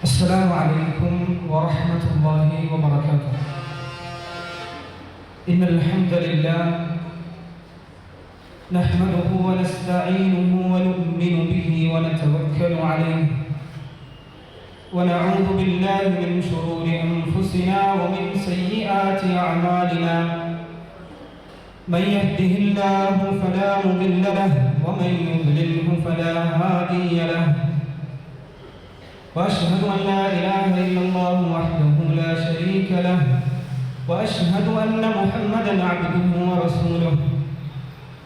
السلام عليكم ورحمة الله وبركاته. إن الحمد لله نحمده ونستعينه ونؤمن به ونتوكل عليه ونعوذ بالله من شرور أنفسنا ومن سيئات أعمالنا. من يهده الله فلا مضل له ومن يضلله فلا هادي له. وأشهد أن لا إله إلا الله وحده لا شريك له وأشهد أن محمدا عبده ورسوله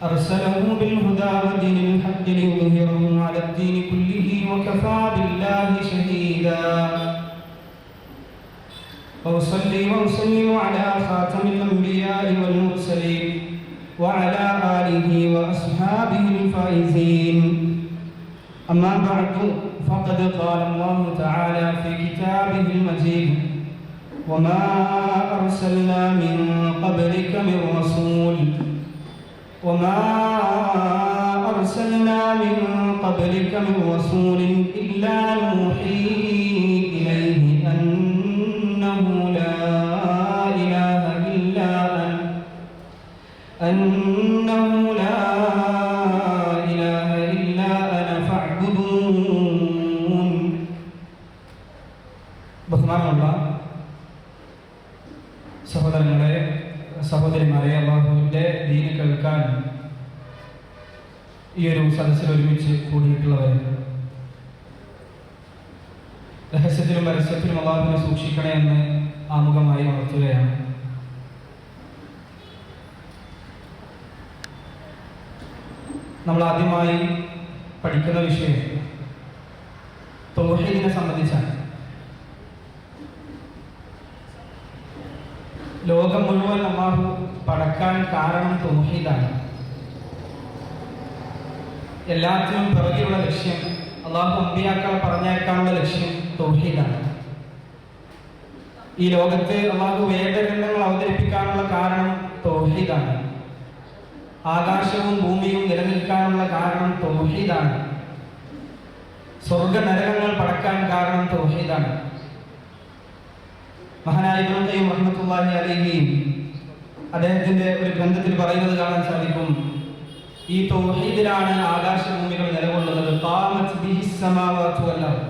أرسله بالهدى ودين الحق ليظهره على الدين كله وكفى بالله شهيدا. وأصلي وأسلم على خاتم الأنبياء والمرسلين وعلى آله وأصحابه الفائزين. أما بعد فقد قال الله تعالى في كتابه المجيد: وما أرسلنا من قبلك من رسول إلا نوحي إليه أنه لا إله إلا أنا فاعبدون. ബഹുമാനമുള്ള സഹോദരങ്ങളെ, സഹോദരിമാരെ, അല്ലാഹുവിൻ്റെ ദീൻ കേൾക്കാൻ ഈ ഒരു സദസ്സിൽ ഒരുമിച്ച് കൂടിയിട്ടുള്ളവർ, രഹസ്യത്തിലും പരസ്യത്തിലും അല്ലാഹുവിനെ സൂക്ഷിക്കണേ എന്ന് ആമുഖമായി ഉണർത്തുകയാണ്. നമ്മൾ ആദ്യമായി പഠിക്കുന്ന വിഷയം തൗഹീദിനെ സംബന്ധിച്ചാണ്. ലോകം മുഴുവൻ അല്ലാഹു പടക്കാൻ കാരണം തൗഹീദാണ്. എല്ലാത്തിനും പിറകിലുള്ള ലക്ഷ്യം, അല്ലാഹു അമ്പിയാക്കളെ പറഞ്ഞേക്കാനുള്ള ലക്ഷ്യം തൗഹീദാണ്. ഈ ലോകത്ത് അല്ലാഹു വേദഗ്രന്ഥങ്ങൾ അവതരിപ്പിക്കാനുള്ള കാരണം തൗഹീദാണ്. ആകാശവും ഭൂമിയും നിലനിൽക്കാനുള്ള കാരണം തൗഹീദാണ്. സ്വർഗ നരകങ്ങൾ പടക്കാൻ കാരണം തൗഹീദാണ്. മഹാനായ ഇബ്നു ഖയ്യിം റഹ്മത്തുള്ളാഹി അലൈഹി അദ്ദേഹത്തിന്റെ ഒരു ഗ്രന്ഥത്തിൽ പറയുന്നത് കാണാൻ സാധിക്കും: ഈ തൗഹീദിലാണ് ആകാശഭൂമികൾ നിലകൊള്ളുന്നത്. ഖാമത് ബിഹിസ് സമാവാതു വൽ അർദ്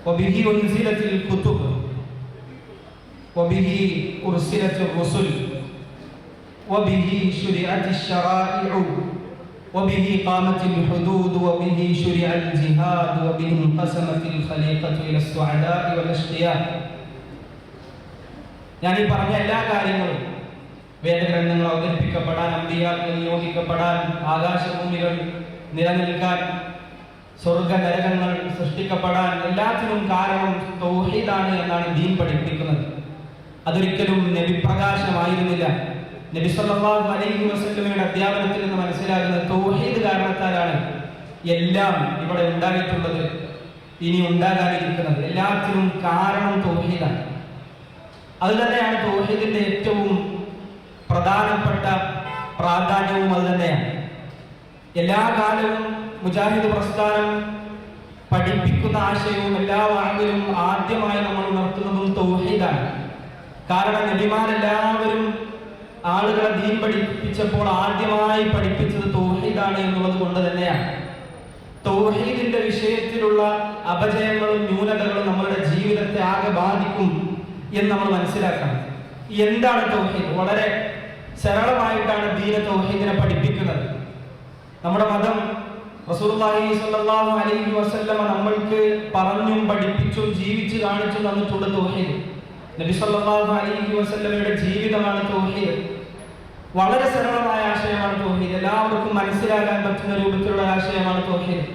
വബിഹി ഉൻസിലത്തിൽ കുതുബ് വബിഹി ഉർസിലത്തുർ റുസുൽ വബിഹി ശുരിഅത്തിശ് ശറാഇഉ വബിഹി ഖാമത്തിൽ ഹുദൂദ് വബിഹി ശുരിഅൽ ജിഹാദ് വബിഹി ഖസമത്തിൽ ഖലീഖത്തു ഇലസ് സുഅദാഇ വൽ അഷ്ഖിയാ. ഞാൻ ഈ പറഞ്ഞ എല്ലാ കാര്യങ്ങളും, വേദഗ്രന്ഥങ്ങൾ അവതരിപ്പിക്കപ്പെടാൻ, അമ്പിയാക്കൾ നിയോഗിക്കപ്പെടാൻ, ആകാശഭൂമികൾ നിലനിൽക്കാൻ, സ്വർഗ നരകങ്ങൾ സൃഷ്ടിക്കപ്പെടാൻ, എല്ലാത്തിനും കാരണം തൗഹീദാണ് എന്നാണ് ദീൻ പഠിപ്പിക്കുന്നത്. അതൊരിക്കലും നബിപ്രകാശമായിരുന്നില്ല. നബി സല്ലല്ലാഹു അലൈഹി വസല്ലമയുടെ അധ്യാപനത്തിൽ നിന്ന് മനസ്സിലാകുന്ന തൗഹീദ് കാരണത്താലാണ് എല്ലാം ഇവിടെ ഉണ്ടായിട്ടുള്ളത്, ഇനി ഉണ്ടാകാനിരിക്കുന്നത്. എല്ലാത്തിനും കാരണം തൗഹീദാണ്. അത് തന്നെയാണ് തൗഹീദിന്റെ ഏറ്റവും പ്രധാനപ്പെട്ട പ്രാധാന്യവും അത് തന്നെയാണ്. എല്ലാ കാലവും മുജാഹിദ് പ്രസ്ഥാനം പഠിപ്പിക്കുന്ന ആശയവും എല്ലാ വാക്കിലും ആദ്യമായി നമ്മൾ ഉണർത്തുന്നതും തൗഹീദാണ്. കാരണം നബിമാരെല്ലാവരും ആളുകളെ ദീൻ പഠിപ്പിച്ചപ്പോൾ ആദ്യമായി പഠിപ്പിച്ചത് തൗഹീദാണ് എന്നുള്ളത് കൊണ്ട് തന്നെയാണ്. തൗഹീദിന്റെ വിഷയത്തിലുള്ള അപജയങ്ങളും ന്യൂനതകളും നമ്മുടെ ജീവിതത്തെ ആകെ ബാധിക്കും എന്ന് നമ്മൾ മനസ്സിലാക്കണം. എന്താണ് തൗഹീദ്? വളരെ സരളമായിട്ടാണ് ദീന തൗഹീദിനെ പഠിപ്പിക്കുന്നത്. നമ്മുടെ മതം റസൂലുള്ളാഹി സ്വല്ലല്ലാഹു അലൈഹി വസല്ലമ നമ്മൾക്ക് പറഞ്ഞും പഠിപ്പിച്ചും ജീവിച്ചു കാണിച്ചു തന്നിട്ടുള്ള തൗഹീദ്. നബി സല്ലല്ലാഹു അലൈഹി വസല്ലമയുടെ ജീവിതമാണ് തൗഹീദ്. വളരെ സരളമായ ആശയമാണ് തൗഹീദ്. എല്ലാവർക്കും മനസ്സിലാക്കാൻ പറ്റുന്ന രൂപത്തിലുള്ള ആശയമാണ് തൗഹീദ്.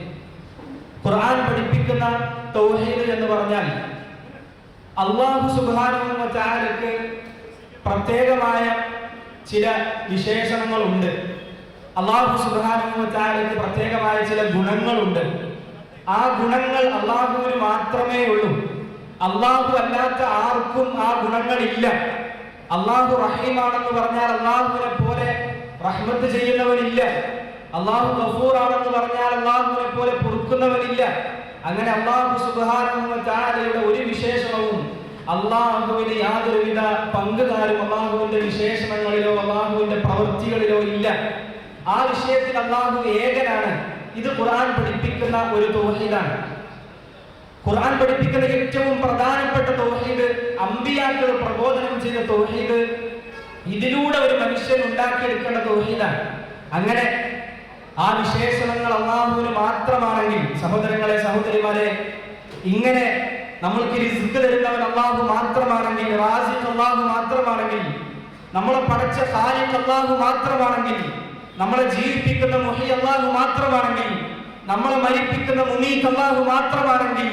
ഖുർആൻ പഠിപ്പിക്കുന്ന തൗഹീദ് എന്ന് പറഞ്ഞാൽ അല്ലാഹു സുബ്ഹാനഹു വ തആലക്ക് പ്രത്യേകമായ ചില വിശേഷണങ്ങളുണ്ട്. അല്ലാഹു സുബ്ഹാനഹു വ തആലക്ക് പ്രത്യേകമായ ചില ഗുണങ്ങളുണ്ട്. ആ ഗുണങ്ങൾ അല്ലാഹുവിന് മാത്രമേ ഉള്ളൂ. അല്ലാഹു അല്ലാത്ത ആർക്കും ആ ഗുണങ്ങളില്ല. അല്ലാഹു റഹീമാണെന്ന് പറഞ്ഞാൽ അല്ലാഹുവിനെ പോലെ റഹ്മത്ത് ചെയ്യുന്നവനില്ല. അല്ലാഹു ഗഫൂർ ആണെന്ന് പറഞ്ഞാൽ അല്ലാഹുവിനെ പോലെ പൊറുക്കുന്നവനില്ല. അങ്ങനെ അല്ലാഹു സുബ്ഹാനഹു വ തആലയുടെ ഒരു വിശേഷണവും അല്ലാഹുവിന് യാതൊരുവിധ പങ്കുകാരും അല്ലാഹുവിന്റെ വിശേഷണങ്ങളിലോ അല്ലാഹുവിന്റെ പ്രവൃത്തികളിലോ ഇല്ല. ആ വിഷയത്തിൽ അല്ലാഹു ഏകനാണ്. ഇത് ഖുർആൻ പഠിപ്പിക്കുന്ന ഒരു തൗഹീദാണ്. ഖുർആൻ പഠിപ്പിക്കുന്ന ഏറ്റവും പ്രധാനപ്പെട്ട തൗഹീദ്, അമ്പിയാക്കൾ പ്രബോധനം ചെയ്ത തൗഹീദ്, ഇതിലൂടെ ഒരു മനുഷ്യൻ ഉണ്ടാക്കിയെടുക്കേണ്ട തൗഹീദാണ്. അങ്ങനെ ആ വിശേഷണങ്ങൾ അല്ലാഹുവിന് മാത്രമാണെങ്കിൽ, സഹോദരങ്ങളെ സഹോദരിമാരെ, ഇങ്ങനെ നമ്മൾക്ക് റിസ്ക് തരുന്നവൻ അല്ലാഹു മാത്രമാണെങ്കിൽ, റാസിഖ് അല്ലാഹു മാത്രമാണെങ്കിൽ, നമ്മളെ പടച്ച ഖാലിഖ് അല്ലാഹു മാത്രമാണെങ്കിൽ, നമ്മളെ ജീവിപ്പിക്കുന്ന മുഹി അല്ലാഹു മാത്രമാണെങ്കിൽ, നമ്മളെ മരിപ്പിക്കുന്ന മുമീത്ത് അല്ലാഹു മാത്രമാണെങ്കിൽ,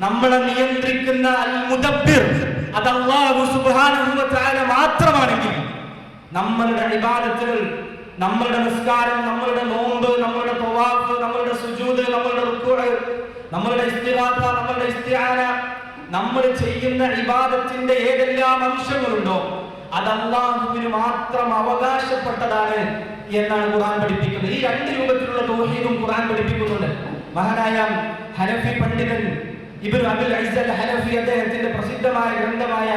നമ്മളെ നിയന്ത്രിക്കുന്ന അൽ മുദബ്ബിർ അത് അല്ലാഹു സുബ്ഹാനഹു വ തആല മാത്രമാണെങ്കിൽ, നമ്മളുടെ ഇബാദത്തുകൾ, നമ്മളുടെ നിസ്കാരം, നമ്മളുടെ നോമ്പ്, നമ്മളുടെ തവാഫ്, നമ്മളുടെ സുജൂദ്, നമ്മളുടെ റുക്കൂഅ്, നമ്മളുടെ ഇസ്തിഗാസ, നമ്മളുടെ ഇസ്തിആന, നമ്മൾ ചെയ്യുന്ന ഇബാദത്തിന്റെ ഏതെല്ലാം അംശങ്ങളുണ്ടോ അത് അല്ലാഹുവിന് മാത്രം അവകാശപ്പെട്ടതാണ് എന്നാണ് ഖുർആൻ പഠിപ്പിക്കുന്നത്. ഈ രണ്ട് രൂപത്തിലുള്ള തൗഹീദും ഖുർആൻ പഠിപ്പിക്കുന്നുണ്ട്. മഹാനായ ഹനഫി പണ്ഡിതൻ ഇബ്നു അബുൽ ഇസ്സ അൽ ഹനഫി അദ്ദേഹത്തിന്റെ പ്രസിദ്ധമായ ഗ്രന്ഥമായ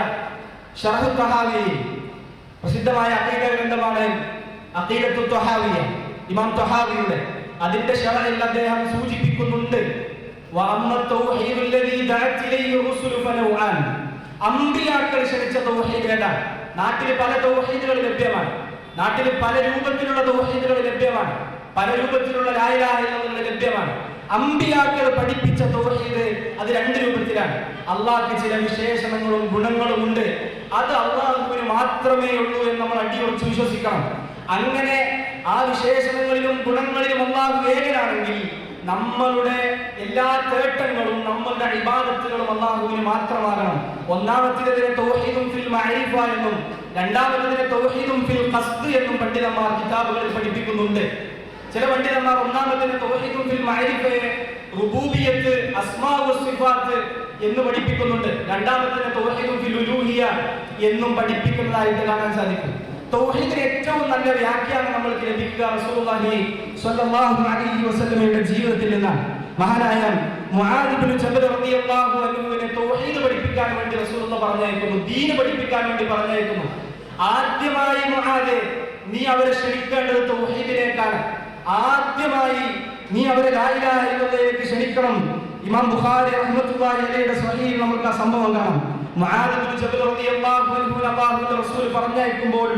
ശർഹ് തഹാവി, പ്രസിദ്ധമായ അഖീദ ഗ്രന്ഥമാണ് അഖീദത്തു തഹാവിയ, ഇമാം തഹാവിയുടെ, അതിന്റെ ശറഹിൽ അദ്ദേഹം സൂചിപ്പിക്കുന്നുണ്ട്, വഅമ്മ തൗഹീദുൽ ലദീ ദഅത് ഇലൈഹി റുസുലു ഫനൗആൻ, അമ്പിയാക്കൾ ക്ഷണിച്ച തൗഹീദ് ഏതാണ്? നാട്ടിൽ പല തൗഹീദുകൾ ലഭ്യമാണ്, നാട്ടിൽ പല രൂപത്തിലുള്ള തൗഹീദുകൾ ലഭ്യമാണ്, പല രൂപത്തിലുള്ള ലാ ഇലാഹ ഇല്ലല്ലാഹ് ലഭ്യമാണ്. അമ്പിയാക്കൾ പഠിപ്പിച്ച തൗഹീദ് അത് രണ്ട് രൂപത്തിലാണ്. അള്ളാഹ്ക്ക് ചില വിശേഷണങ്ങളും ഗുണങ്ങളും ഉണ്ട്, അത് അള്ളാഹുവിന് മാത്രമേ ഉള്ളൂ എന്ന് നമ്മൾ അടിയുറച്ച് വിശ്വസിക്കണം. അങ്ങനെ ആ വിശേഷണങ്ങളിലും ഗുണങ്ങളിലും അള്ളാഹു ഏകനാണെങ്കിൽ നമ്മളുടെ എല്ലാ തേട്ടങ്ങളും നമ്മളുടെ ഇബാദത്തുകളും അള്ളാഹുവിന് മാത്രമാകണം. ഒന്നാമത്തേതിനെ തൗഹീദും ഫിൽ മഅരിഫ എന്നും രണ്ടാമത്തേതിനെ തൗഹീദും ഫിൽ ഖസ്ദ് എന്നും പണ്ഡിതന്മാർ കിതാബുകളിൽ പഠിപ്പിക്കുന്നുണ്ട്. ചില പണ്ഡിതന്മാർ ഒന്നാമത്തേതിനെ തൗഹീദും ഫിൽ മഅരിഫയെ റുബൂബിയത്ത്, അസ്മാഉ വസിഫാത്ത് എന്ന് പഠിപ്പിക്കുന്നുണ്ട്. രണ്ടാമത്തേതിനെ തൗഹീദും ഫിൽ ഉലൂഹിയ എന്നും പഠിപ്പിക്കുന്നതായിട്ട് കാണാൻ സാധിക്കും. തൗഹീദിന് ഏറ്റവും നല്ല വ്യാഖ്യാനം നമ്മൾക്ക് ലഭിക്കുക റസൂലുള്ളാഹി സ്വല്ലല്ലാഹു അലൈഹി വസല്ലമയുടെ ജീവിതത്തിൽ നിന്നാണ്. മഹാനായ മുആദ് ഇബ്നു ജബൽ റളിയല്ലാഹു അൻഹുവിനെ തൗഹീദ് പഠിപ്പിക്കാൻ വേണ്ടി റസൂലുള്ളാഹി പറഞ്ഞയക്കുന്നു, ദീൻ പഠിപ്പിക്കാൻ വേണ്ടി പറഞ്ഞയക്കുന്നു. ആദ്യമായി മുആദ്, നീ അവരെ ക്ഷണിക്കേണ്ടത് തൗഹീദിലേക്കാണ്. ആദ്യമായി നീ അവരെ ലാ ഇലാഹ ഇല്ലല്ലാഹിലേക്ക് ക്ഷണിക്കണം. ഇമാം ബുഖാരി റഹ്മത്തുള്ളാഹി അലൈഹിയുടെ സ്വഹീഹിൽ നമുക്ക് ആ സംഭവം കാണാം. മുആദ് ഇബ്നു ജബൽ റളിയല്ലാഹു അൻഹു അല്ലാഹുവിന്റെ റസൂൽ പറഞ്ഞയക്കുമ്പോൾ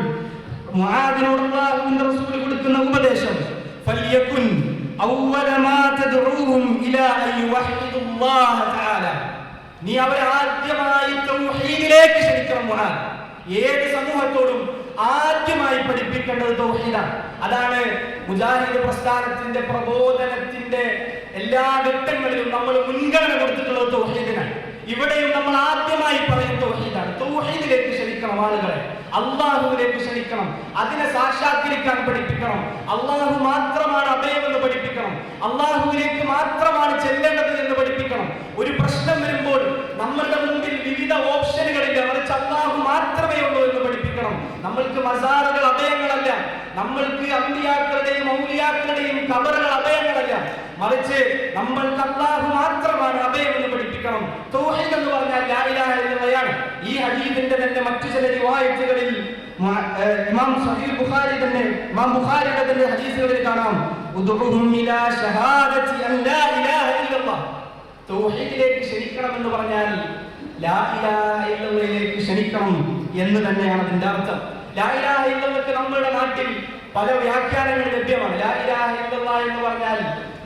മുആദിനോട് അല്ലാഹുവിന്റെ റസൂൽ കൊടുക്കുന്ന ഉപദേശം, ഫൽയകുൻ അവ്വല മാ തദ്ഉഹും ഇലാ അൻ യുവഹിദുല്ലാഹ തആല, നീ അവരെ ആദ്യമായി തൗഹീദിലേക്ക് ക്ഷണിക്കണം. മുആദ് ഏത് സമൂഹത്തോടും ആദ്യമായി പഠിപ്പിക്കേണ്ടത് തൗഹീദാണ്. അതാണ് മുജാഹിദ് പ്രസ്ഥാനത്തിന്റെ പ്രബോധനത്തിന്റെ എല്ലാ ഘട്ടങ്ങളിലും നമ്മൾ മുൻഗണന കൊടുത്തിട്ടുള്ളത് തൗഹീദിനാണ്. ഇവിടെയും നമ്മൾ ആദ്യമായി പറയുന്ന തൗഹീദാണ്. തൗഹീദിലേക്ക് ക്ഷണിക്കണം ആളുകളെ, അല്ലാഹുവിലേക്ക് ക്ഷണിക്കണം, അതിനെ സാക്ഷാത്കരിക്കാൻ പഠിപ്പിക്കണം. അല്ലാഹു മാത്രമാണ് അഭയമെന്ന് പഠിപ്പിക്കണം, അല്ലാഹുവിലേക്ക് മാത്രമാണ് ചെല്ലേണ്ടത് എന്ന് പഠിപ്പിക്കണം. ഒരു പ്രശ്നം വരുമ്പോൾ നമ്മളുടെ മുമ്പിൽ വിവിധ ഓപ്ഷനുകളില്ല, മറിച്ച് അല്ലാഹു മാത്രമേ ഉള്ളൂ എന്ന് പഠിപ്പിക്കണം. നമ്മൾക്ക് മസാറുകൾ അഭയങ്ങളല്ല, നമ്മൾക്ക് അമ്പിയാക്കളുടെയും ഔലിയാക്കളുടെയും ഖബറുകൾ അഭയങ്ങളല്ല, മറിച്ച് നമ്മൾക്ക് അല്ലാഹു മാത്രമാണ് അഭയം എന്ന് പഠിപ്പിക്കണം. തൗഹീദ് എന്ന് പറഞ്ഞാൽ ലാ ഇലാഹ ഇല്ലല്ലാഹ്. ഈ ഹദീസിന്റെ തന്നെ മറ്റു ചില റിവായത്തുകളിൽ ഇമാം സഹീഹ് ബുഖാരി തന്നെ, ഇമാം ബുഖാരിയുടെ തന്നെ ഹദീസുകളിൽ കാണാം, ഉദ്ഉഹും ഇലാ ഷഹാദതി അൻ ലാ ഇലാഹ ഇല്ലല്ലാഹ്. തൗഹീദിലേക്ക് ക്ഷണിക്കണം എന്ന് പറഞ്ഞാൽ ലാ ഇലാഹ ഇല്ലല്ലാഹിലേക്ക് ക്ഷണിക്കണം എന്ന് തന്നെയാണ് അതിന്റെ അർത്ഥം. ലാ ഇലാഹ ഇല്ലല്ലാഹ് നമ്മുടെ നാട്ടിൽ പല വ്യാഖ്യാനങ്ങൾ ലഭ്യമാണ്. ലാ ഇലാഹ ഇല്ലല്ലാഹ് എന്ന് പറഞ്ഞാൽ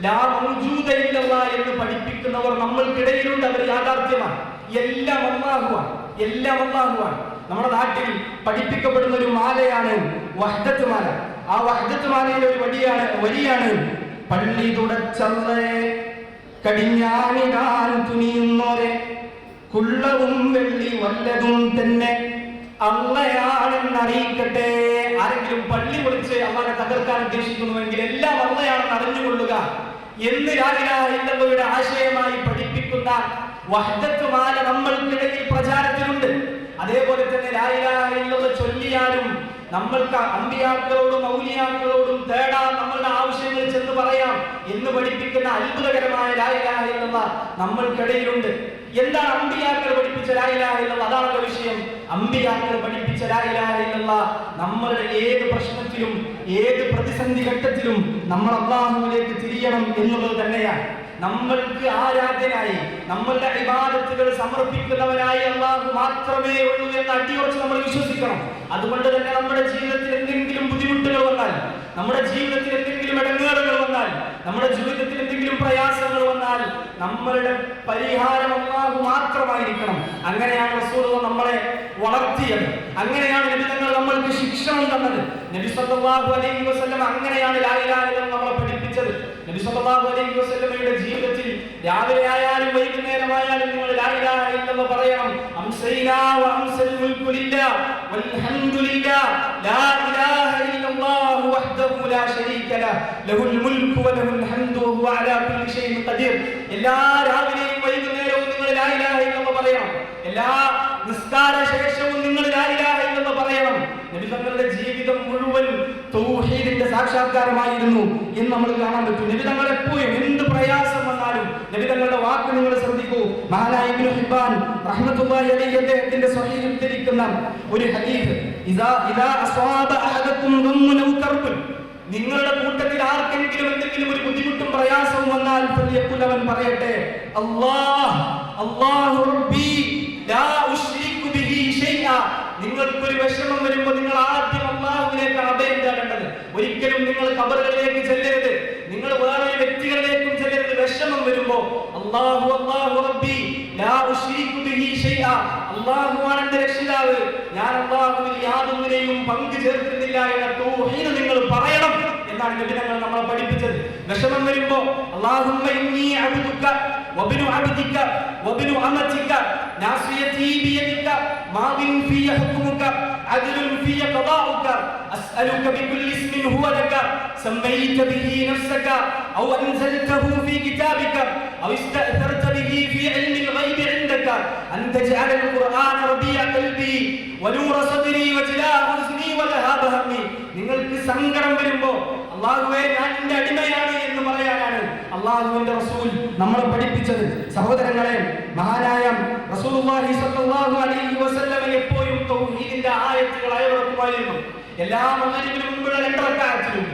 ലാ മൗജൂദ ഇല്ലല്ലാഹ് എന്ന് പഠിപ്പിക്കുന്നവർ നമ്മൾക്കിടയിലുണ്ട്, അവർ യാഥാർത്ഥ്യമാണ്. എല്ലാം അല്ലാഹുവാണ്, എല്ലാം അല്ലാഹുവാണ്. നമ്മുടെ നാട്ടിൽ പഠിപ്പിക്കപ്പെടുന്ന ഒരു മാലയാണ് വഹ്ദത്ത് മാല. ആ വഹ്ദത്ത് മാലയുടെ ഒരു വരിയാണ് പള്ളി തുടച്ചല്ലേ കടിഞ്ഞാണിടാൻ തുനിയുന്നോരെ, കുള്ളവും വെള്ളി വല്ലതും തന്നെ അള്ളയാണെന്ന് അറിയിക്കട്ടെ. ആരെങ്കിലും പള്ളി വിളിച്ച് അവരെ തകർക്കാൻ ഉദ്ദേശിക്കുന്നുവെങ്കിൽ എല്ലാം അള്ളയാണെന്ന് അറിഞ്ഞുകൊള്ളുക എന്ന് ലാ ഇലാഹ ഇല്ലല്ലാഹയുടെ ആശയമായി പഠിപ്പിക്കുന്ന വഹ്ദത്ത് മാല നമ്മൾക്കിടയിൽ പ്രചാരത്തിലുണ്ട്. അതേപോലെ തന്നെ ലാ ഇലാഹ ഇല്ലല്ലാഹ് ചൊല്ലിയാലും നമ്മൾക്ക് അമ്പിയാക്കളോടും ഔലിയാക്കളോടും തേടാം, നമ്മളുടെ ആവശ്യങ്ങൾ ചെന്ന് പറയാം എന്ന് പഠിപ്പിക്കുന്ന അത്ഭുതകരമായ ലാ ഇലാഹ ഇല്ലല്ലാഹ് നമ്മൾക്കിടയിലുണ്ട്. എന്താണ് അമ്പിയാക്കൾ പഠിപ്പിച്ച ലാ ഇലാഹ ഇല്ലല്ലാഹ്? അതാണല്ലോ വിഷയം. അമ്പിയാക്കൾ പഠിപ്പിച്ച ലാ ഇലാഹ ഇല്ലല്ലാഹ് നമ്മളുടെ ഏത് പ്രശ്നത്തിലും ഏത് പ്രതിസന്ധി ഘട്ടത്തിലും നമ്മൾ അല്ലാഹുവിലേക്ക് തിരിയണം എന്നുള്ളത് തന്നെയാണ്. നമ്മൾക്ക് ആരാധ്യനായി നമ്മളുടെ ഇബാദത്തുകൾ സമർപ്പിക്കുന്നവനായി അല്ലാഹു മാത്രമേ ഉള്ളൂ എന്ന് അടിയുറച്ച് നമ്മൾ വിശ്വസിക്കണം. അതുകൊണ്ട് തന്നെ നമ്മുടെ ജീവിതത്തിൽ എന്തെങ്കിലും ബുദ്ധിമുട്ടുകൾ വന്നാൽ, നമ്മുടെ ജീവിതത്തിൽ എന്തെങ്കിലും ഇടങ്ങേറുകൾ വന്നാൽ, നമ്മുടെ ജീവിതത്തിൽ എന്തെങ്കിലും പ്രയാസങ്ങൾ വന്നാൽ നമ്മളുടെ പരിഹാരം അല്ലാഹു മാത്രമായിരിക്കണം. അങ്ങനെയാണ് റസൂലുള്ളാഹി നമ്മളെ വളർത്തിയത്, അങ്ങനെയാണ് നബി തങ്ങൾ നമ്മൾക്ക് ശിക്ഷണം തന്നത്. നബി സല്ലല്ലാഹു അലൈഹി വസല്ലം അങ്ങനെയാണ് ലാ ഇലാഹ ഇല്ലല്ലാഹ് നമ്മളെ പഠിപ്പിച്ചത്. നബി സല്ലല്ലാഹു അലൈഹി വസല്ലമയുടെ ജീവിതത്തിൽ രാവിലെ ആയാലും വൈകുന്നേരമായാലും നിങ്ങൾ ലാ ഇലാഹ ഇല്ലല്ലാഹ് പറയണം. അംസൈനാ വ അംസൽ മുൽക്കു ലില്ലാഹ് വൽഹംദുലില്ലാഹ് ലാ ഇലാഹ ഇല്ലല്ലാഹു വഹ്ദഹു ലാ ശരീക ലഹു ലഹുൽ മുൽക്കു വ ലഹുൽ ഹംദു വ ഹുവ അലാ കുല്ലി ഷൈഇൻ ഖദീർ. എല്ലാ രാവിലെയും വൈകുന്നേരവും നിങ്ങൾ ലാ ഇലാഹ ഇല്ലല്ലാഹ് പറയണം. എല്ലാ നിസ്കാര ശേഷവും നിങ്ങൾ ലാ ഇലാഹ ഇല്ലല്ലാഹ് പറയണം. നബി തങ്ങളുടെ ജീവിതം മുഴുവൻ തൗഹീദിന്റെ സാക്ഷാത്കാരമായിരുന്നു എന്ന് നമ്മൾ കാണാൻ പറ്റും. നബി തങ്ങൾ എപ്പോഴും എന്ത് പ്രയാസം വന്നാലും നബി തങ്ങളുടെ വാക്ക് നിങ്ങൾ ശ്രദ്ധിക്കൂ. മഹാനായ ഇബ്നു ഹിബ്ബാൻ റഹ്മത്തുള്ളാഹി അലൈഹി അദ്ദേഹത്തിന്റെ സ്വഹീഹിൽ ഉദ്ധരിക്കുന്ന ഒരു ഹദീസ്, ഇദാ അസ്വാബ അഹദകും ഗമ്മുൻ ഔ കർബുൻ, നിങ്ങളുടെ കൂട്ടത്തിൽ ആർക്കെങ്കിലും എന്തെങ്കിലും ഒരു ബുദ്ധിമുട്ടും പ്രയാസവും വന്നാൽ ഫലിയഖുൽ, അവൻ പറയട്ടെ അല്ലാഹു റബ്ബി ലാ ഉശ്രികു ബിഹി ഷൈഅ. നിങ്ങൾക്കൊരു വിഷമം വരുമ്പോൾ നിങ്ങൾ ആദ്യം അല്ലാഹുവിലേക്കാണ് അഭയം തേടേണ്ടത്. ഒരിക്കലും നിങ്ങൾ ഖബറുകളിലേക്ക് ചെല്ലരുത്, നിങ്ങൾ വേറൊരു വ്യക്തികളിലേക്കും ചെല്ലരുത്. വിഷമം വരുമ്പോൾ അല്ലാഹു റബ്ബി ലാ ഉശ്രികു ബിഹി ഷൈഅ, അല്ലാഹുവാണ് എൻ്റെ രക്ഷിതാവ്, ഞാൻ അല്ലാഹുവിൽ യാതൊന്നിനെയും പങ്കു ചേർക്കുന്നില്ല എന്ന തൗഹീദ് നിങ്ങൾ പറയണം എന്നാണ് നബി തങ്ങൾ നമ്മളെ പഠിപ്പിച്ചത്. വിഷമം വരുമ്പോൾ അല്ലാഹുമ്മ ഇന്നി അബ്ദുക വബ്നു അബ്ദിക വബ്നു അമതിക നാസിയതി ബിയദിക മാദിൻ ഫീ ഹുക്മുക അദ്ലുൻ ഫീ ഖദാഉക അസ്അലുക ബികുല്ലി ഇസ്മിൻ ഹുവ ലക സമ്മൈത ബിഹി നഫ്സക ഔ അൻസൽതഹു ഫീ കിതാബിക ഔ ഇസ്തഅ്തർത ബിഹി ഫീ ഇൽമിൽ ഗൈബി ഇൻദക അൻ തജ്അല അൽ-ഖുർആന റബീഅ ഖൽബി വനൂറ സദ്രി വജിലാ ഹുസ്നി വലഹാബ ഹമ്മി. നിങ്ങൾക്ക് സങ്കടം വരുമ്പോൾ അല്ലാഹുവേ ഞാൻ നിന്റെ അടിമയാണ് എന്ന് പറയാനാണ് അല്ലാഹുവിന്റെ റസൂൽ നമ്മളെ പഠിപ്പിച്ചത്. സഹോദരങ്ങളെ, മഹാനായ റസൂലുള്ളാഹി സ്വല്ലല്ലാഹു അലൈഹി വസല്ലം എപ്പോഴും തൗഹീദിന്റെ ആയത്തുകൾ അയവിറക്കുമായിരുന്നു. എല്ലാ മഗ്‌രിബിന് മുമ്പുള്ള 2 റക്അത്തിലും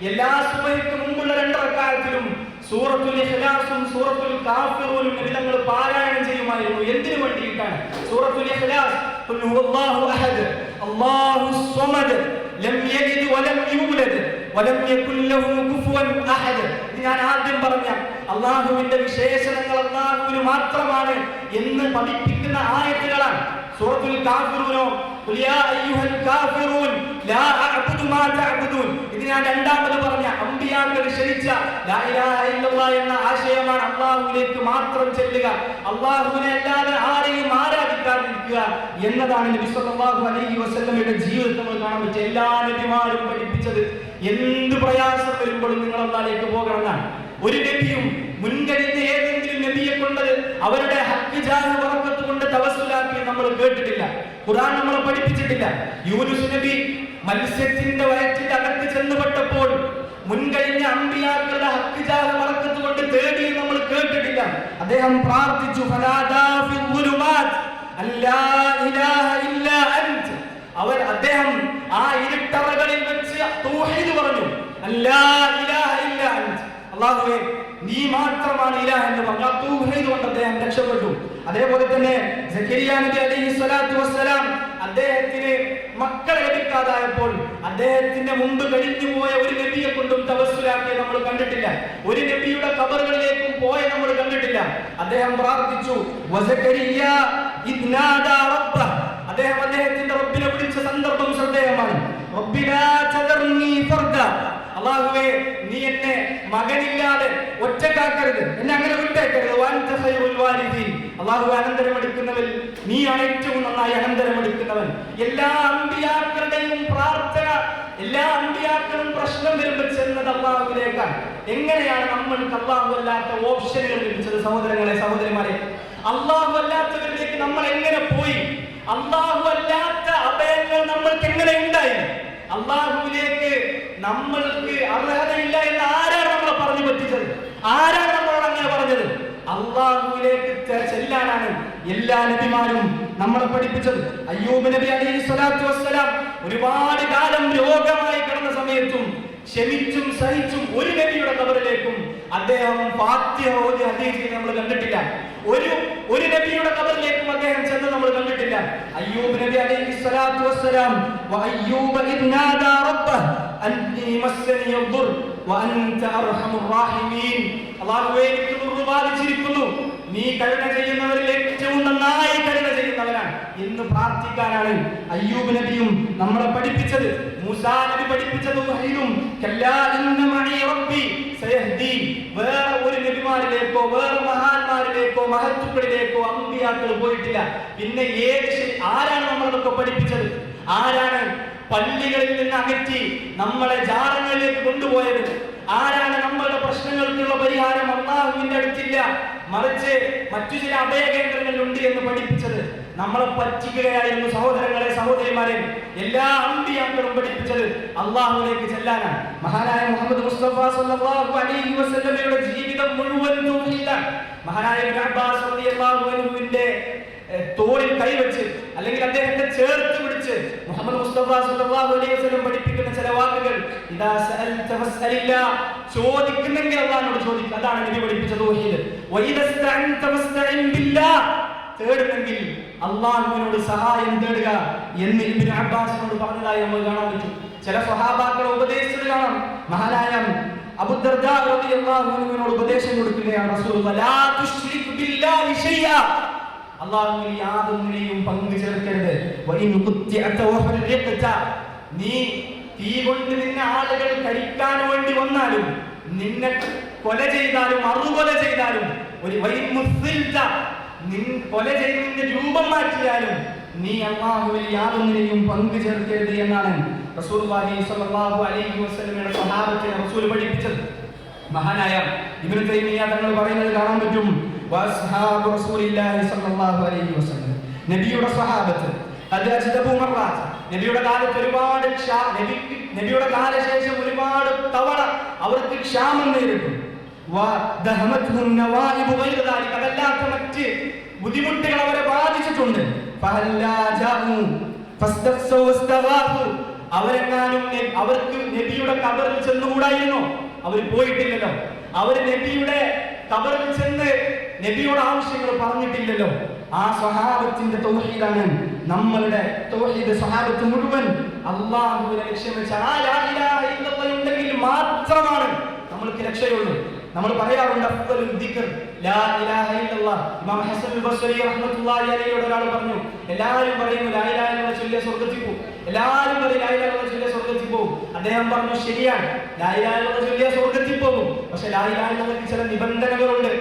എല്ലാ സുബ്ഹിക്ക് മുമ്പുള്ള 2 റക്അത്തിലും സൂറത്തുൽ ഇഖ്ലാസും സൂറത്തുൽ കാഫിറൂനും നബി തങ്ങൾ പാരായണം ചെയ്യുമായിരുന്നു. എന്തിനു വേണ്ടിയിട്ടാണ്? സൂറത്തുൽ ഇഖ്ലാസ് ഖുൽ ഹുവല്ലാഹു അഹദ് അല്ലാഹുസ് സ്വമദ് ലം യലിദ് വലം യൂലദ് വലം യകുൽ ലഹു കുഫുവൻ അഹദ്. ഞാൻ ആദ്യം പറഞ്ഞ അല്ലാഹുവിന്റെ വിശേഷണങ്ങൾ അല്ലാഹുവിന് മാത്രമാണ് എന്ന് പഠിപ്പിക്കുന്ന ആയത്തുകളാണ്. സൂറത്തുൽ കാഫിറൂനോ ഖുൽ യാ അയ്യുഹൽ കാഫിറൂൻ ലാ അഅ്ബുദു മാ തഅ്ബുദൂൻ. ഇത് ഞാൻ രണ്ടാമത് പറഞ്ഞ അമ്പിയാക്കൾ ക്ഷണിച്ച ലാ ഇലാഹ ഇല്ലല്ലാഹ് എന്ന ആശയമാണ്. അല്ലാഹുവിലേക്ക് മാത്രം ചെല്ലുക, അല്ലാഹുവിനെ അല്ലാതെ ആരെയും ആരാധിക്കാതിരിക്കുക എന്നതാണ് നബി സല്ലല്ലാഹു അലൈഹി വസല്ലമയുടെ ജീവിതത്തിൽ നമ്മൾ കാണാൻ പറ്റും. എല്ലാ നബിമാരും പഠിപ്പിച്ചത് എന്ത് പ്രയാസം വരുമ്പോഴും നിങ്ങൾ അല്ലാഹുവിലേക്ക് പോകണം എന്നാണ്. ഒരു നബിയും മുൻകഴിഞ്ഞ ഏതെങ്കിലും നബിയെ കൊണ്ട് അവരുടെ ഹഖ് ജാഹ് ബറക്കത്ത് കൊണ്ട് തവസ്സുലാക്കി നമ്മൾ കേട്ടിട്ടില്ല. ഖുർആൻ നമ്മളെ പഠിപ്പിച്ചിട്ടില്ല. യൂനുസ് നബി മത്സ്യത്തിന്റെ വയറ്റിന്റെ അകത്ത് ചെന്നുപെട്ടപ്പോൾ മുൻകഴിഞ്ഞ അമ്പിയാക്കളുടെ ഹഖ് ജാഹ് ബറക്കത്ത് കൊണ്ട് തേടി നമ്മൾ കേട്ടിട്ടില്ല. അദ്ദേഹം പ്രാർത്ഥിച്ചു ഫനാദാ ഫിൽ ളുലുമാത് അല്ലാ ഇലാഹ ഇല്ലാ അൻത. അദ്ദേഹം ആ ഇരുട്ടറകളിൽ വെച്ച് തൗഹീദ് പറഞ്ഞു, അല്ലാ ഇലാഹ ഇല്ലാ അൻത, അല്ലാഹുവേ നീ മാത്രമാണ് ഇലാഹ് എന്ന് പറഞ്ഞു. തൗഹീദ് കൊണ്ട് അദ്ദേഹം രക്ഷപ്പെട്ടു. അതേപോലെ തന്നെ സക്കരിയ നബി അലൈഹി സ്വലാത്തു വസ്സലാം അദ്ദേഹത്തിന് മക്കളെ ലഭിക്കാതായപ്പോൾ അദ്ദേഹത്തിന്റെ മുമ്പ് കഴിഞ്ഞുപോയ ഒരു നബിയെ കൊണ്ടും തവസ്സുലാക്കിയ നമ്മൾ കണ്ടിട്ടില്ല. ഒരു നബിയുടെ ഖബറുകളിലേക്കും പോയ നമ്മൾ കണ്ടിട്ടില്ല. അദ്ദേഹം പ്രാർത്ഥിച്ചു വസകരിയ ഇദ്നാദാ റബ്ബഹ്. അദ്ദേഹത്തിന്റെ റബ്ബിനെ വിളിച്ച സന്ദർഭം ശ്രദ്ധേയമാണ്. റബ്ബിനാ തദർനി ഫർദ, അല്ലാഹുവേ നീ എന്നെ മകനില്ലാതെ ഒറ്റക്കാക്കരുത്, എന്നെ അങ്ങനെ വിട്ടേക്കരുത്. വഅൻത ഖൈറുൽ വാരിദീൻ, അല്ലാഹുവേ അനന്തരമെടുക്കുന്നവൻ നീയാണ് ഏറ്റവും നന്നായി അനന്തരമെടുക്കുന്നവൻ. എല്ലാ അമ്പിയാക്കളുടെയും പ്രാർത്ഥന, എല്ലാ അമ്പിയാക്കളും പ്രശ്നം വരുമ്പോൾ ചെന്നത് അല്ലാഹുവിലേക്കാണ്. എങ്ങനെയാണ് നമ്മൾക്ക് അല്ലാഹു അല്ലാത്ത ഓപ്ഷനുകൾ ലഭിച്ചത്? സഹോദരങ്ങളെ, സഹോദരിമാരെ, അല്ലാഹു അല്ലാത്തവരിലേക്ക് നമ്മൾ എങ്ങനെ പോയി? അല്ലാഹു അല്ലാത്ത അഭയങ്ങൾ നമ്മൾക്ക് എങ്ങനെ ഉണ്ടായി? അല്ലാഹുവിലേക്ക് നമ്മൾക്ക് അർഹതയില്ല എന്ന് ആരാണ് നമ്മളെ പറഞ്ഞു പറ്റിച്ചത്? ആരാണ് നമ്മളോട് അങ്ങനെ പറഞ്ഞത്? അല്ലാഹുവിലേക്ക് ചെല്ലാനാണ് എല്ലാ നബിമാരും നമ്മളെ പഠിപ്പിച്ചത്. അയ്യൂബ് നബി അലൈഹി സ്വലാത്തു വസ്സലാം ഒരുപാട് കാലം രോഗമായി കിടന്ന സമയത്തും ക്ഷമിച്ചും സഹിച്ചും ഒരു നബിയുടെ ഖബറിലേക്കും അദ്ദേഹം ഫാത്തിഹ ഓതി ഹദീസ് ചെയ്ത് നമ്മൾ കണ്ടിട്ടില്ല. ഒരു നബിയുടെ ഖബറിലേക്കും അദ്ദേഹം ചെന്ന് നമ്മൾ കണ്ടിട്ടില്ല. അയ്യൂബ് നബി അലൈഹി സ്വലാത്തു വസ്സലാം വഅയ്യൂബ ഇദ് നാദാ റബ്ബഹു അന്നി മസ്സനി യദ്ദുർ വഅൻത അർഹമുർ റഹീമീൻ. അല്ലാഹുവേ, എനിക്ക് ദുർബ ബാധിച്ചിരിക്കുന്നു, നീ കരുണ ചെയ്യുന്നവരിൽ ഏറ്റവും നന്നായി കരുണ ചെയ്യുന്നവനാണ് എന്ന് പ്രാർത്ഥിക്കാനാണ് അയ്യൂബ് നബിയും നമ്മളെ പഠിപ്പിച്ചത്. മൂസാ നബി പഠിപ്പിച്ചതും വേറെ ഒരു നബിമാരിലേക്കോ വേറെ മഹാന്മാരിലേക്കോ മഹത്തുക്കളിലേക്കോ അമ്പിയാക്കൾ പോയിട്ടില്ല. പിന്നെ ആരാണ് നമ്മളൊക്കെ പഠിപ്പിച്ചത്? ആരാണ് പള്ളികളിൽ നിന്ന് അകറ്റി നമ്മളെ ജാറങ്ങളിലേക്ക് കൊണ്ടുപോയത്? ആരാണ് നമ്മളുടെ പ്രശ്നങ്ങൾക്കുള്ള പരിഹാരം അല്ലാഹുവിന്റെ അടുത്തില്ല, മറിച്ച് മറ്റു ചില അഭയകേന്ദ്രങ്ങളിലുണ്ട് എന്ന് പഠിപ്പിച്ചത്? നമ്മളെ പറ്റിക്കുകയായിരുന്നു സഹോദരങ്ങളെ, സഹോദരിമാരെ. എല്ലാ അമ്പിയാക്കളും പഠിപ്പിച്ചത് അല്ലാഹുവിലേക്ക് ചെല്ലാനാണ്. മഹാനായ മുഹമ്മദ് മുസ്തഫ സല്ലല്ലാഹു അലൈഹി വസല്ലമയുടെ ജീവിതം മുഴുവൻ തൗഹീദാണ്. മഹാനായ ഇബ്നു അബ്ബാസ് റളിയല്ലാഹു അൻഹുവിന്റെ തോളിൽ കൈവച്ച് അല്ലെങ്കിൽ അദ്ദേഹത്തെ ചേർത്ത് പിടിച്ച് മുഹമ്മദ് മുസ്തഫ സല്ലല്ലാഹു അലൈഹി വസല്ലം പഠിപ്പിക്കുന്ന ചില വാക്കുകൾ, ഇദാ സഅൽത ഫസ്അലില്ലാ, ചോദിക്കുന്നെങ്കിൽ അല്ലാഹുവോട് ചോദിക്കുക. അതാണ് നബി പഠിപ്പിച്ച തൗഹീദ്. വഇദാ ഇസ്തഅൻത ഫസ്തഇൻ ബില്ലാഹ്, തേടുന്നെങ്കിൽ അല്ലാഹുവിനോട് സഹായം തേടുക എന്ന് ഇബ്നു അബ്ബാസിനോട് പറഞ്ഞതായി നമ്മൾ കാണാൻ പറ്റും. ചില സ്വഹാബാക്കളെ ഉപദേശിച്ചത് കാണാം. മഹാനായ അബൂ ദർദാ റളിയല്ലാഹു അൻഹുവിനോട് ഉപദേശം കൊടുക്കുകയാണ് റസൂലുള്ളാഹി, ലാ തുശ്രിക് ബില്ലാഹി ശൈഅ, അല്ലാഹുവിൽ യാതൊന്നിനെയും പങ്കു ചേർക്കരുത്. വഇൻ ഖുത്തിഅത വഫർഖത, നീ തീ കൊണ്ട് നിന്നെ ആളുകൾ കരിക്കാൻ വേണ്ടി വന്നാലും, നിന്നെ കൊല ചെയ്താലും അറുകൊല ചെയ്താലും, ഒരു വഇൻ മുസ്ലിത, കൊല ചെയ്തതിന്റെ രൂപം മാറ്റിയാലും നീ അല്ലാഹുവിൽ യാതൊന്നിനെയും പങ്കു ചേർക്കരുത് എന്നാണ് റസൂലുള്ളാഹി സ്വല്ലല്ലാഹു അലൈഹി വസല്ലമയുടെ സ്വഹാബത്തിനെ റസൂൽ പഠിപ്പിച്ചത്. മഹാനായ ഇബ്നു തൈമിയ്യ തങ്ങൾ പറയുന്നത് കാണാൻ പറ്റും, വഅസ്ഹാബു റസൂലില്ലാഹി സ്വല്ലല്ലാഹു അലൈഹി വസല്ലം, നബിയുടെ സ്വഹാബത്ത് അദ്അജ്ദബു മർറാത്ത്, നബിയുടെ കാലത്ത് ഒരുപാട് നബിയുടെ കാലശേഷം ഒരുപാട് തവണ അവർക്ക് ക്ഷാമം നേരിട്ടു. വദഹമത്ഹും നവായിബു ഗൈറ ദാലിക, അതല്ലാത്ത മറ്റ് ബുദ്ധിമുട്ടുകൾ അവരെ ബാധിച്ചിട്ടുണ്ട്. ഫഹല്ലാ ജാഉ ഫസ്തഗ്സു വസ്തഗാഥു, അവരെങ്ങാനും അവർക്ക് നബിയുടെ ഖബറിൽ ചെന്നുകൂടായിരുന്നോ? അവർ പോയിട്ടില്ലല്ലോ. അവർ നബിയുടെ ഖബറിൽ ചെന്ന് നബിയുടെ ആവശ്യങ്ങൾ പറഞ്ഞിട്ടില്ലല്ലോ. ആ സ്വഹാബത്തിന്റെ തൗഹീദാണ് നമ്മളുടെ തൗഹീദ്. സ്വഹാബത്ത് മുഴുവൻ അല്ലാഹുവിനെ ലക്ഷ്യം വെച്ച ആ ലാ ഇലാഹ ഇല്ലല്ലാഹ് ഉണ്ടെങ്കിൽ മാത്രമാണ് നമ്മൾക്ക് രക്ഷയുള്ളൂ. നമ്മൾ പറയാറുണ്ട് അഫ്ദലുൽ ദിക്ർ ലാ ഇലാഹ ഇല്ലല്ലാഹ്. ഇമാം ഹസൻ അൽ ബസ്രി റഹ്മത്തുള്ളാഹി അലൈഹിയോട് ഒരാൾ പറഞ്ഞു, എല്ലാവരും പറയുന്നു ലാ ഇലാഹ ഇല്ലല്ലാഹ് ചൊല്ലിയ സ്വർഗ്ഗത്തിൽ പോകും, എല്ലാവരും പറയും ലാ ഇലാഹ ഇല്ലല്ലാഹ് ചൊല്ലിയ സ്വർഗ്ഗത്തിൽ പോകും. അദ്ദേഹം പറഞ്ഞു, ശരിയാണ്, ലാ ഇലാഹ ഇല്ലല്ലാഹ് ചൊല്ലിയ സ്വർഗ്ഗത്തിൽ പോകും, പക്ഷെ ലാ ഇലാഹ ഇല്ലല്ലാഹ്ക്ക് ചില നിബന്ധനകളുണ്ട്,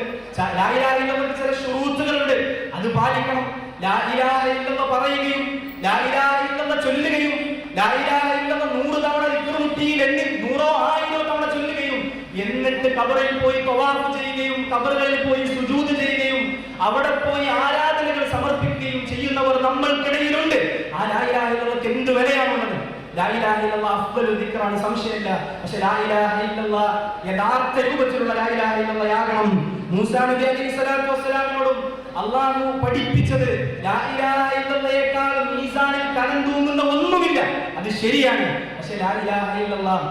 ലാ ഇലാഹ ഇല്ലല്ലാഹ്ക്ക് ചില ശുറൂത്തുകളുണ്ട്, അത് പാലിക്കണം. ലാ ഇലാഹ ഇല്ലല്ലാഹ് പറയുകയും ലാ ഇലാഹ ഇല്ലല്ലാഹ് ചൊല്ലുകയും ലാ ഇലാഹ ഇല്ലല്ലാഹ് 100 തവണ ദിക്റുമുട്ടിയിൽ 100 1000 തവണ ചൊല്ലുകയും എന്നിട്ട് ഖബറിൽ പോയി തവാഫ് ചെയ്യുകയും ഖബറുകളിൽ പോയി സുജൂദ് ചെയ്യുകയും അവിടെ പോയി ആരാധനകൾ സമർപ്പിക്കുകയും ചെയ്യുന്നവർ നമ്മൾക്കിടയിലുണ്ട്. ആ ലാ ഇലാഹ ഇല്ലല്ലാഹ്ക്ക് എന്ത് വിലയാണുള്ളത്? ലാ ഇലാഹ ഇല്ലല്ലാഹ് അഫ്ദലുൽ ദിക്റാണ്, സംശയമില്ല. പക്ഷെ ലാ ഇലാഹ ഇല്ലല്ലാഹ് യഥാർത്ഥ രൂപത്തിലുള്ള ലാ ഇലാഹ ഇല്ലല്ലാഹ് ആകണം. മൂസാ നബി അലൈഹി സ്വലാത്തു വസ്സലാമിനോടും അല്ലാഹു പഠിപ്പിച്ചത് ലാ ഇലാഹ ഇല്ലല്ലാഹയേക്കാൾ മീസാനിൽ കനം തൂങ്ങുന്ന ഒന്നുമില്ല, അത് ശരിയാണ്. പക്ഷെ ലാ ഇലാഹ ഇല്ലല്ലാഹ്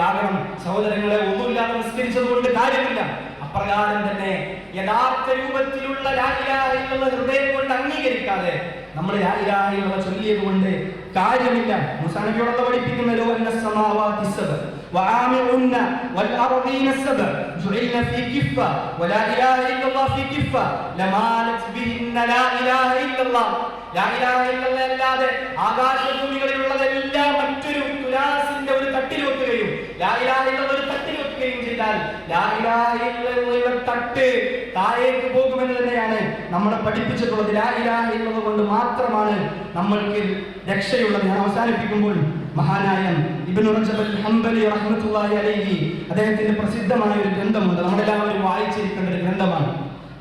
ആകണം. സഹോദരങ്ങളെ, ഒന്നുമില്ലാതെ നിസ്കരിച്ചത് കൊണ്ട് കാര്യമില്ല. അപ്രകാരം തന്നെ യഥാർത്ഥ രൂപത്തിലുള്ള ലാ ഇലാഹ ഇല്ലല്ലാഹ് ഹൃദയം കൊണ്ട് അംഗീകരിക്കാതെ നമ്മൾ ലാ ഇലാഹ ഇല്ലല്ലാഹ് ചൊല്ലിയത് കൊണ്ട് കാര്യമില്ല. മൂസാ നബിയോട് പഠിപ്പിക്കുന്ന ലോ അന്ന സമാവാതി സബ വആമിഉന്ന വൽ അർദീന സബ ജുഇൽന ഫീ കിഫ വലാ ഇലാഹ ഇല്ലല്ലാഹ് ഫീ കിഫ ലമാലത് ബിഹിന്ന ലാ ഇലാഹ ഇല്ലല്ലാഹ്. ലാ ഇലാഹ ഇല്ലല്ലാഹ് അല്ലാതെ ആകാശഭൂമികളിലുള്ളതെല്ലാം മറ്റൊരു തുലാസിന്റെ ഒരു തട്ടിൽ വെക്കുകയും ലാ ഇലാഹ ഇല്ലല്ലാഹ് ഒരു തട്ടിൽ വെക്കുകയും ചെയ്താൽ ലാ ഇലാഹ ഇല്ലല്ലാഹ് തട്ട് താഴേക്ക് പോകുമെന്ന് തന്നെയാണ് നമ്മളെ പഠിപ്പിച്ചിട്ടുള്ളത്. ലാ ഇലാഹ ഇല്ലല്ലാഹ് കൊണ്ട് മാത്രമാണ് നമ്മൾക്ക് രക്ഷയുള്ളത്. ഞാൻ അവസാനിപ്പിക്കുമ്പോൾ മഹാനായ ഇബ്നു റജബ് അൽ ഹംബലി റഹ്മത്തുള്ളാഹി അലൈഹി അദ്ദേഹത്തിന്റെ പ്രസിദ്ധമായ ഒരു ഗ്രന്ഥമുണ്ട്, നമ്മളെല്ലാവരും വായിച്ചിരിക്കേണ്ട ഒരു ഗ്രന്ഥമാണ്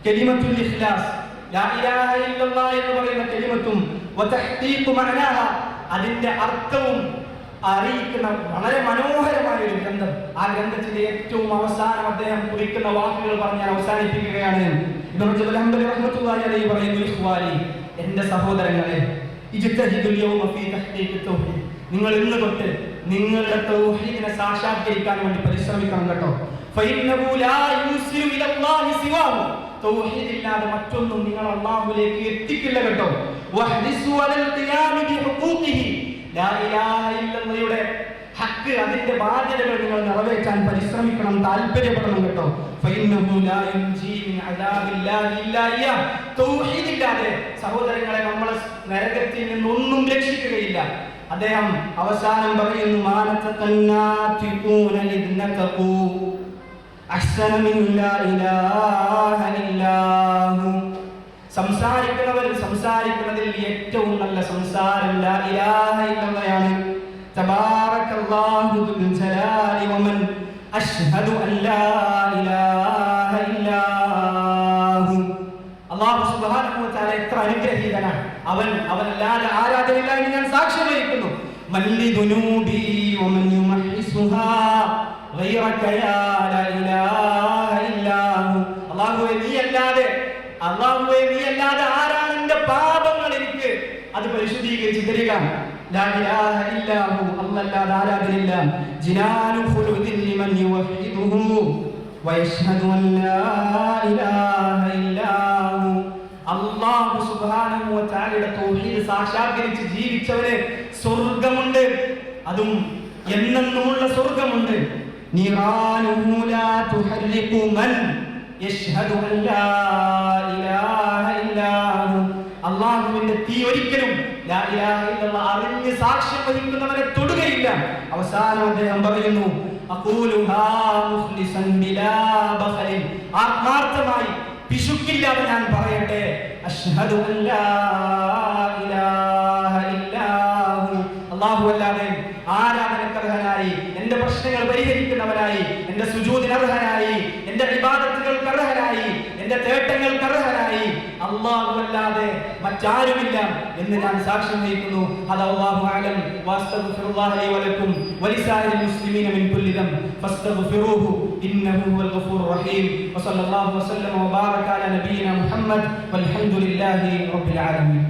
കലിമത്തുൽ ഇഖ്ലാസ്. ലാ ഇലാഹ ഇല്ലല്ലാഹ് എന്ന് പറയുന്ന കലിമത്തും വതഹ്ഖീഖു മഅനാഹ അതിന്റെ അർത്ഥവും അറിയിക്കുന്ന വളരെ മനോഹരമായ ഒരു ഗ്രന്ഥം. ആ ഗ്രന്ഥത്തിന്റെ ഏറ്റവും അവസാനം അദ്ദേഹം കുറിക്കുന്ന വാക്കുകൾ പറഞ്ഞ് അവസാനിപ്പിക്കുകയാണ്. ഇബ്നു റജബ് ഹംബലി റഹ്മത്തുള്ളാഹി അലൈഹി പറയുന്നു, ഇഖ്വാനി, എന്റെ സഹോദരങ്ങളെ, ഇജ്തഹിദുൽ യൗമ ഫീ തഹ്ഖീഖി തൗഹീദ്, നിങ്ങൾ ഇന്ന് തൊട്ട് നിങ്ങളുടെ തൗഹീദിനെ സാക്ഷാത്കരിക്കാൻ വേണ്ടി പരിശ്രമിക്കണം കേട്ടോ. ഫഇന്നഹു ലാ യുസിലു ഇലല്ലാഹി സിവാഹു, തൗഹീദ് ഇല്ലാതെ മറ്റൊന്നും നിങ്ങൾ അല്ലാഹുവിലേക്ക് എത്തിക്കില്ല കേട്ടോ. വഹ്ദിസു അലൽ ഖിയാമി ബിഹുഖൂഖിഹി, ലാ ഇലാഹ ഇല്ലല്ലാഹയുടെ ഹഖ്, അതിന്റെ ബാധ്യതകൾ നിങ്ങൾ നിറവേറ്റാൻ പരിശ്രമിക്കണം, താല്പര്യപ്പെടണം കേട്ടോ. ഫഇന്നഹു ലാ യുൻജി മിൻ അദാബില്ലാഹി ഇല്ലാ ഇയ്യാ, തൗഹീദ് ഇല്ലാതെ സഹോദരങ്ങളെ നമ്മൾ നരകത്തിൽ നിന്ന് ഒന്നും രക്ഷിക്കുകയില്ല. അദ്ദേഹം അവസാനം പറയുന്നു, മാനതന്നാതിഖൂന ഇദ്നതഖൂ അഹ്സന മിൻ ലാ ഇലാഹ ഇല്ലാഹു, സംസാരിക്കുന്നവർ സംസാരിക്കുന്നതിൽ ഏറ്റവും നല്ല സംസാരം ലാ ഇലാഹ ഇല്ലല്ലാഹയാണ്. തബാറകല്ലാഹു ദുൽ ജലാലി വമൻ അശ്ഹദു അൻ ലാ ഇലാഹ ഇല്ലാഹു. അല്ലാഹു സുബ്ഹാനഹു വ തആല എത്ര അനുഗ്രഹീതനാണ്. അവനല്ലാതെ ആരാധനയില്ല എന്ന് ഞാൻ സാക്ഷ്യം വഹിക്കുന്നു. മല്ലി ദുനൂബി വമൻ യുമഹിസുഹാ ഗൈറക യാ ലാ ഇലാഹ ഇല്ലാഹു. അല്ലാഹുവേ നീ അല്ലാതെ ആരാണ് എന്റെ പാപങ്ങൾ എനിക്ക് അത് പരിശുദ്ധീകരിച്ച് തരിക. ലാ ഇലാഹ ഇല്ലാഹു, അല്ലാഹുവല്ലാതെ ആരാധനയില്ല. ജിനാനു ഖുലുദിൻ ലിമൻ യുവഹിദുഹു വയശ്ഹദു അൻ ലാ ഇലാഹ ഇല്ലാഹു. അല്ലാഹു സുബ്ഹാനഹു വ തആലയുടെ തൗഹീദ് സാക്ഷാത്കരിച്ച് ജീവിച്ചവരെ സ്വർഗ്ഗമുണ്ട്, അതും എന്നെന്നുമുള്ള സ്വർഗ്ഗമുണ്ട്. നിറാനുഹു ലാ തുഹർരിഖു മൻ യശ്ഹദു അൻ ലാ ഇലാഹ ഇല്ലാഹു. അല്ലാഹുവിന്റെ തീ ഒരിക്കലും ലാ ഇലാഹ ഇല്ലല്ലാഹ് അറിഞ്ഞ് സാക്ഷ്യം വഹിക്കുന്നവരെ തൊടുകയില്ല. അവസാനം അദ്ദേഹം പറയുന്നു, അഖൂലുഹാ മുഖ്ലിസൻ ബിലാ ബഖലിൻ, ആത്മാർത്ഥമായി പിശുക്കില്ലാതെ ഞാൻ പറയട്ടെ, അശ്ഹദു അൻ ലാ ഇലാഹ ഇല്ലാഹു, അല്ലാഹുവല്ലാതെ ആരാധനക്കർഹനായി, എന്റെ പ്രശ്നങ്ങൾ പരിഹരിക്കുന്നവനായി, എന്റെ സുജൂദിനർഹനായി, എന്റെ ഇബാദത്തുകൾക്ക് അർഹനായി, എന്റെ തേട്ടങ്ങൾക്ക് അർഹനായി അല്ലാഹുവല്ലാതെ മറ്റാരുമില്ല എന്ന് ഞാൻ സാക്ഷ്യം വഹിക്കുന്നു. അല്ലാഹു അഅലം വസ്തഗ്ഫിറുല്ലാഹ ലി വലക്കും വലിസാഇരിൽ മുസ്ലിമീന മിൻ കുല്ലി ദംബ് ഫസ്തഗ്ഫിറൂഹു ഇന്നഹു ഹുവൽ ഗഫൂറുർ റഹീം. വസല്ലല്ലാഹു വസല്ലമ വബാറക അലാ നബിയിന മുഹമ്മദ് വൽഹംദുലില്ലാഹി റബ്ബിൽ ആലമീൻ.